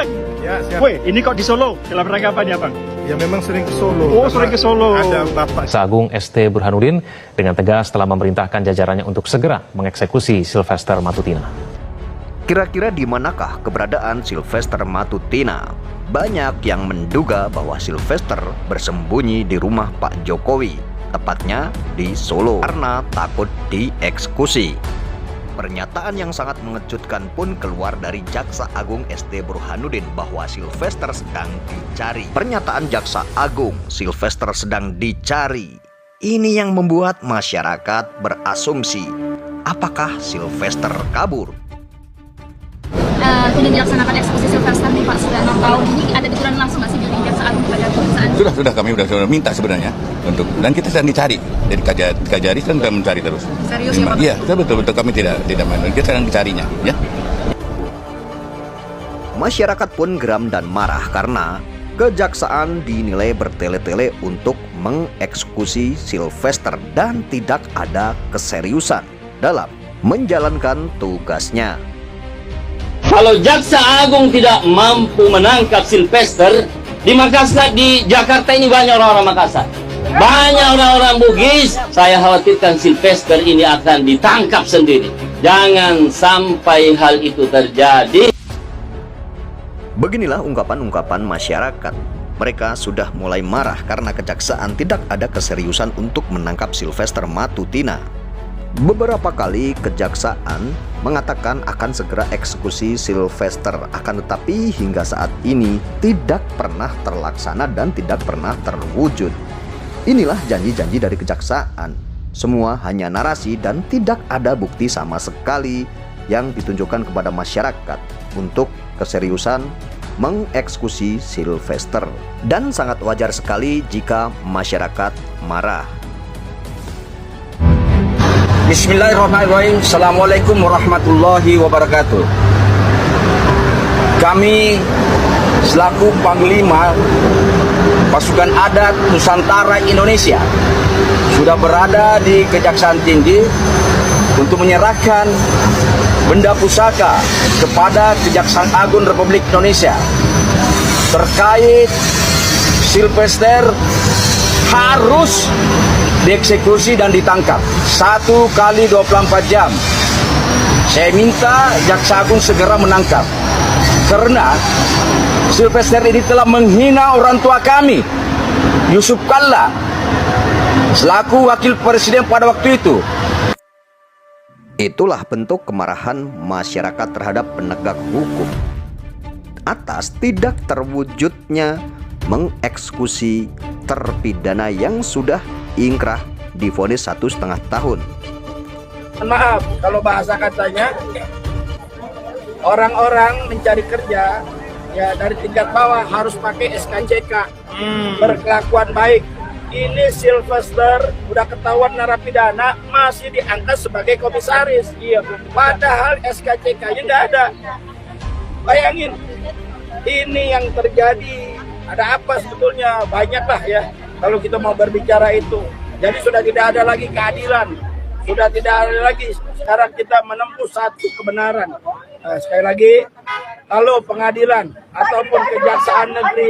Bang. Ya, siap. Woi, ini kok di Solo? Dalam rangka apa nih, Bang? Ya memang sering ke Solo. Oh, sering ke Solo. Ada Bapak Jaksa Agung ST Burhanuddin dengan tegas telah memerintahkan jajarannya untuk segera mengeksekusi Sylvester Matutina. Kira-kira di manakah keberadaan Sylvester Matutina? Banyak yang menduga bahwa Sylvester bersembunyi di rumah Pak Jokowi, tepatnya di Solo, karena takut dieksekusi. Pernyataan yang sangat mengejutkan pun keluar dari Jaksa Agung ST Burhanuddin bahwa Sylvester sedang dicari. Pernyataan Jaksa Agung, Sylvester sedang dicari, ini yang membuat masyarakat berasumsi, apakah Sylvester kabur? Sudah dilaksanakan eksekusi Sylvester nih Pak, sudah 6 tahun ini ada teguran langsung nggak sih dari Jaksa Agung pada perusahaan? Sudah kami sudah minta sebenarnya untuk, dan kita sedang dicari. Jadi Kajari sedang mencari terus. Serius ya Pak? Iya, betul kami tidak main. Kita sedang dicarinya, ya. Masyarakat pun geram dan marah karena kejaksaan dinilai bertele-tele untuk mengeksekusi Sylvester dan tidak ada keseriusan dalam menjalankan tugasnya. Kalau Jaksa Agung tidak mampu menangkap Sylvester di Makassar, di Jakarta ini banyak orang-orang Makassar, banyak orang-orang Bugis. Saya khawatirkan Sylvester ini akan ditangkap sendiri. Jangan sampai hal itu terjadi. Beginilah ungkapan-ungkapan masyarakat. Mereka sudah mulai marah karena kejaksaan tidak ada keseriusan untuk menangkap Sylvester Matutina. Beberapa kali kejaksaan mengatakan akan segera eksekusi Sylvester, akan tetapi hingga saat ini tidak pernah terlaksana dan tidak pernah terwujud. Inilah janji-janji dari kejaksaan. Semua hanya narasi dan tidak ada bukti sama sekali yang ditunjukkan kepada masyarakat untuk keseriusan mengeksekusi Sylvester. Dan sangat wajar sekali jika masyarakat marah. Bismillahirrahmanirrahim. Assalamualaikum warahmatullahi wabarakatuh. Kami selaku Panglima Pasukan Adat Nusantara Indonesia sudah berada di Kejaksaan Tinggi untuk menyerahkan benda pusaka kepada Kejaksaan Agung Republik Indonesia terkait Sylvester harus dieksekusi dan ditangkap 1 kali 24 jam. Saya minta Jaksa Agung segera menangkap, karena Sylvester ini telah menghina orang tua kami, Yusuf Kalla, selaku wakil presiden pada waktu itu. Itulah bentuk kemarahan masyarakat terhadap penegak hukum atas tidak terwujudnya mengeksekusi terpidana yang sudah ingkrah divonis 1,5 tahun. Maaf kalau bahasa katanya, orang-orang mencari kerja ya dari tingkat bawah harus pakai SKCK, berkelakuan baik. Ini Sylvester udah ketahuan narapidana masih diangkat sebagai komisaris. Iya, padahal SKCK-nya nggak ada. Bayangin, ini yang terjadi. Ada apa sebetulnya? Banyak lah ya kalau kita mau berbicara itu. Jadi sudah tidak ada lagi keadilan, sudah tidak ada lagi. Sekarang kita menempuh satu kebenaran. Nah, sekali lagi, kalau pengadilan ataupun kejaksaan negeri,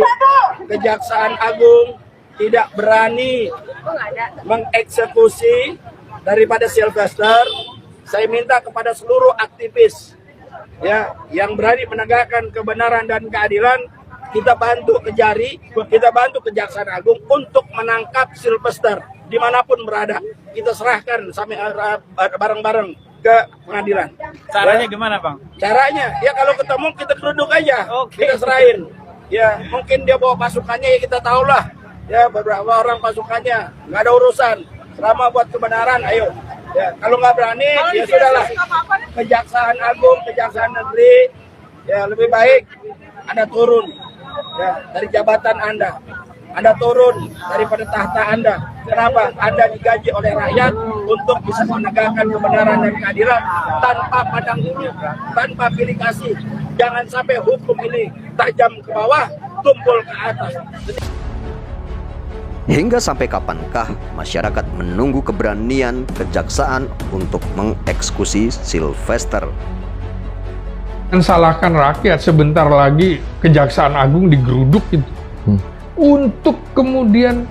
Kejaksaan Agung tidak berani mengeksekusi daripada Sylvester, saya minta kepada seluruh aktivis ya yang berani menegakkan kebenaran dan keadilan, kita bantu Kejari, kita bantu Kejaksaan Agung untuk menangkap Sylvester dimanapun berada. Kita serahkan sampai bareng-bareng ke pengadilan. Caranya ya. gimana, Bang? Caranya, ya kalau ketemu kita keruduk aja, kita serahin. Ya, mungkin dia bawa pasukannya, ya kita tahulah. Ya, beberapa orang pasukannya, nggak ada urusan. Selama buat kebenaran, ayo. Ya, kalau nggak berani, ya sudahlah. Kejaksaan Agung, Kejaksaan Negeri, ya lebih baik Anda turun ya dari jabatan Anda turun daripada tahta Anda. Kenapa? Anda digaji oleh rakyat untuk bisa menegakkan kebenaran dan keadilan tanpa pandang bulu, tanpa pilih kasih. Jangan sampai hukum ini tajam ke bawah, tumpul ke atas. Hingga sampai kapankah masyarakat menunggu keberanian kejaksaan untuk mengeksekusi Sylvester? salahkan rakyat, sebentar lagi Kejaksaan Agung digeruduk itu. Untuk kemudian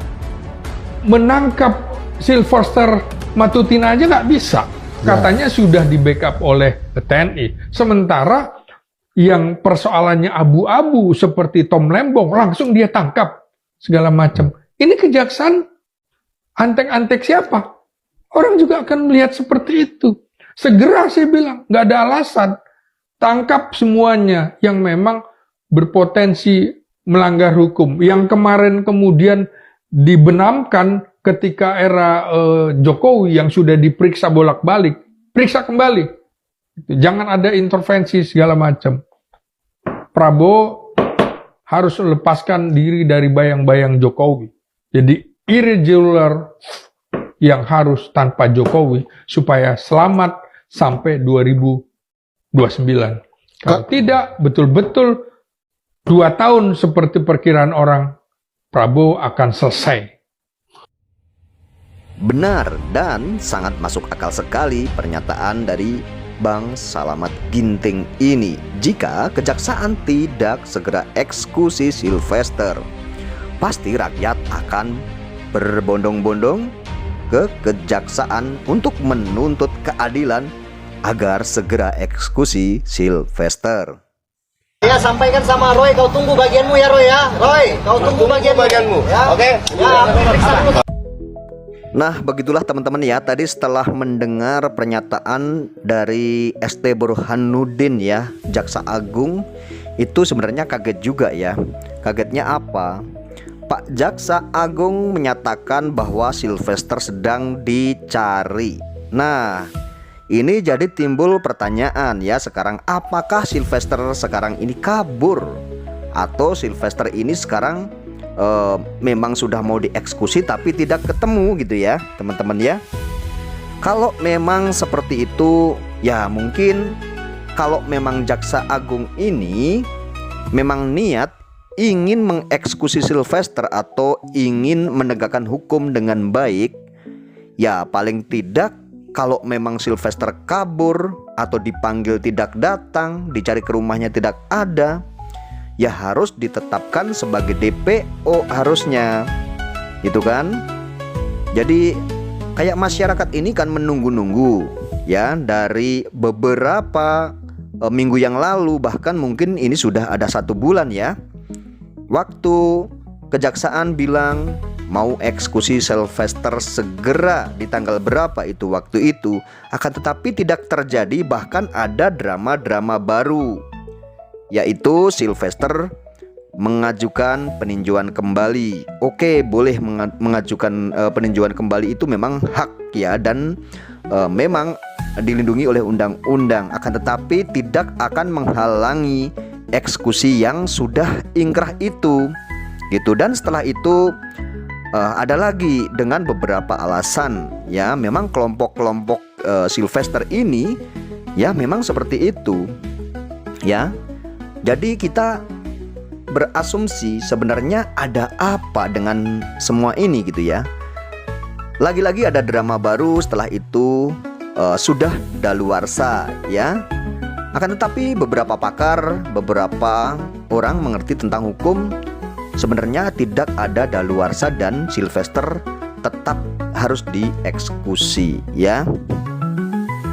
menangkap Sylvester Matutina aja nggak bisa. Katanya sudah di backup oleh TNI. Sementara yang persoalannya abu-abu seperti Tom Lembong langsung dia tangkap segala macam. Ini kejaksaan antek-antek siapa? Orang juga akan melihat seperti itu. Segera saya bilang, nggak ada alasan. Tangkap semuanya yang memang berpotensi melanggar hukum. Yang kemarin kemudian dibenamkan ketika era Jokowi yang sudah diperiksa bolak-balik, periksa kembali. Jangan ada intervensi segala macam. Prabowo harus lepaskan diri dari bayang-bayang Jokowi. Jadi irregular yang harus tanpa Jokowi supaya selamat sampai 2029. Kalau tidak, betul-betul 2 tahun seperti perkiraan orang, Prabowo akan selesai. Benar dan sangat masuk akal sekali pernyataan dari Bang Salamet Ginting ini. Jika kejaksaan tidak segera eksekusi Sylvester, pasti rakyat akan berbondong-bondong ke kejaksaan untuk menuntut keadilan agar segera eksekusi Sylvester. Ya, sampaikan sama Roy, kau tunggu bagianmu ya Roy ya. Roy, kau tunggu bagianmu. Ya? Oke. Ya. Nah, begitulah teman-teman ya, tadi setelah mendengar pernyataan dari ST Burhanuddin ya, Jaksa Agung, itu sebenarnya kaget juga ya. Kagetnya apa? Pak Jaksa Agung menyatakan bahwa Sylvester sedang dicari. Nah, ini jadi timbul pertanyaan ya sekarang, apakah Sylvester sekarang ini kabur? Atau Sylvester ini sekarang memang sudah mau dieksekusi tapi tidak ketemu gitu ya teman-teman ya. Kalau memang seperti itu ya mungkin kalau memang Jaksa Agung ini memang niat ingin mengeksekusi Sylvester atau ingin menegakkan hukum dengan baik, ya paling tidak kalau memang Sylvester kabur atau dipanggil tidak datang, dicari ke rumahnya tidak ada, ya harus ditetapkan sebagai DPO harusnya, gitu kan? Jadi kayak masyarakat ini kan menunggu-nunggu ya dari beberapa minggu yang lalu, bahkan mungkin ini sudah ada 1 bulan ya. Waktu kejaksaan bilang mau eksekusi Sylvester segera di tanggal berapa itu waktu itu, akan tetapi tidak terjadi, bahkan ada drama-drama baru, yaitu Sylvester mengajukan peninjauan kembali. Oke, boleh mengajukan peninjauan kembali, itu memang hak ya, dan memang dilindungi oleh undang-undang. Akan tetapi tidak akan menghalangi eksekusi yang sudah ingkrah itu, gitu. Dan setelah itu ada lagi dengan beberapa alasan ya, memang kelompok-kelompok Sylvester ini ya memang seperti itu ya. Jadi kita berasumsi sebenarnya ada apa dengan semua ini gitu ya. Lagi-lagi ada drama baru, setelah itu sudah daluarsa ya. Akan tetapi beberapa pakar, beberapa orang mengerti tentang hukum, sebenarnya tidak ada daluarsa dan Sylvester tetap harus dieksekusi ya.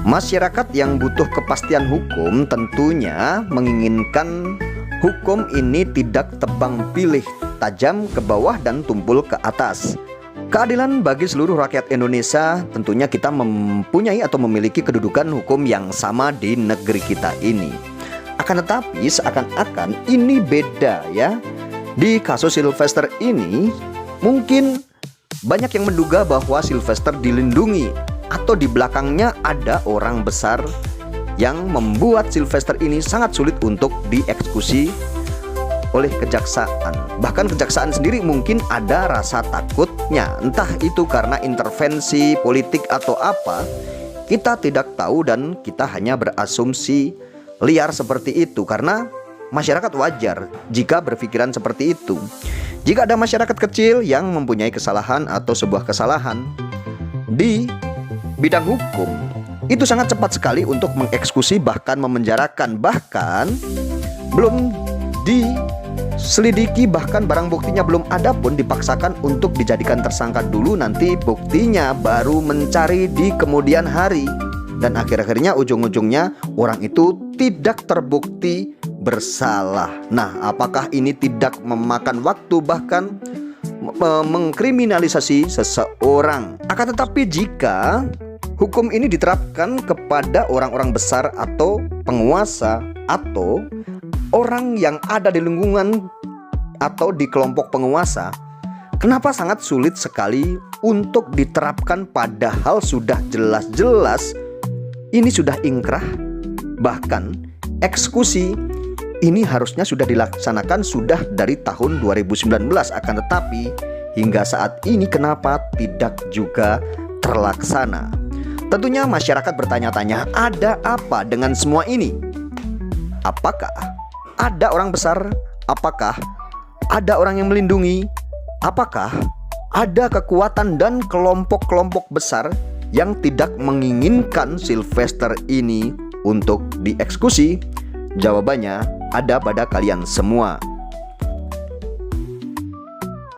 Masyarakat yang butuh kepastian hukum tentunya menginginkan hukum ini tidak tebang pilih, tajam ke bawah dan tumpul ke atas. Keadilan bagi seluruh rakyat Indonesia, tentunya kita mempunyai atau memiliki kedudukan hukum yang sama di negeri kita ini. Akan tetapi seakan-akan ini beda ya. Di kasus Sylvester ini mungkin banyak yang menduga bahwa Sylvester dilindungi atau di belakangnya ada orang besar yang membuat Sylvester ini sangat sulit untuk dieksekusi oleh kejaksaan. Bahkan kejaksaan sendiri mungkin ada rasa takutnya, entah itu karena intervensi politik atau apa, kita tidak tahu dan kita hanya berasumsi liar seperti itu, karena masyarakat wajar jika berpikiran seperti itu. Jika ada masyarakat kecil yang mempunyai kesalahan atau sebuah kesalahan di bidang hukum, itu sangat cepat sekali untuk mengeksekusi bahkan memenjarakan, bahkan belum diselidiki, bahkan barang buktinya belum ada pun dipaksakan untuk dijadikan tersangka dulu, nanti buktinya baru mencari di kemudian hari, dan akhir-akhirnya ujung-ujungnya orang itu tidak terbukti bersalah. Nah, apakah ini tidak memakan waktu bahkan mengkriminalisasi seseorang? Akan tetapi jika hukum ini diterapkan kepada orang-orang besar atau penguasa atau orang yang ada di lingkungan atau di kelompok penguasa, kenapa sangat sulit sekali untuk diterapkan padahal sudah jelas-jelas ini sudah ingkrah, bahkan eksekusi ini harusnya sudah dilaksanakan sudah dari tahun 2019, akan tetapi hingga saat ini kenapa tidak juga terlaksana? Tentunya masyarakat bertanya-tanya, ada apa dengan semua ini? Apakah ada orang besar? Apakah ada orang yang melindungi? Apakah ada kekuatan dan kelompok-kelompok besar yang tidak menginginkan Sylvester ini untuk dieksekusi? Jawabannya ada pada kalian semua.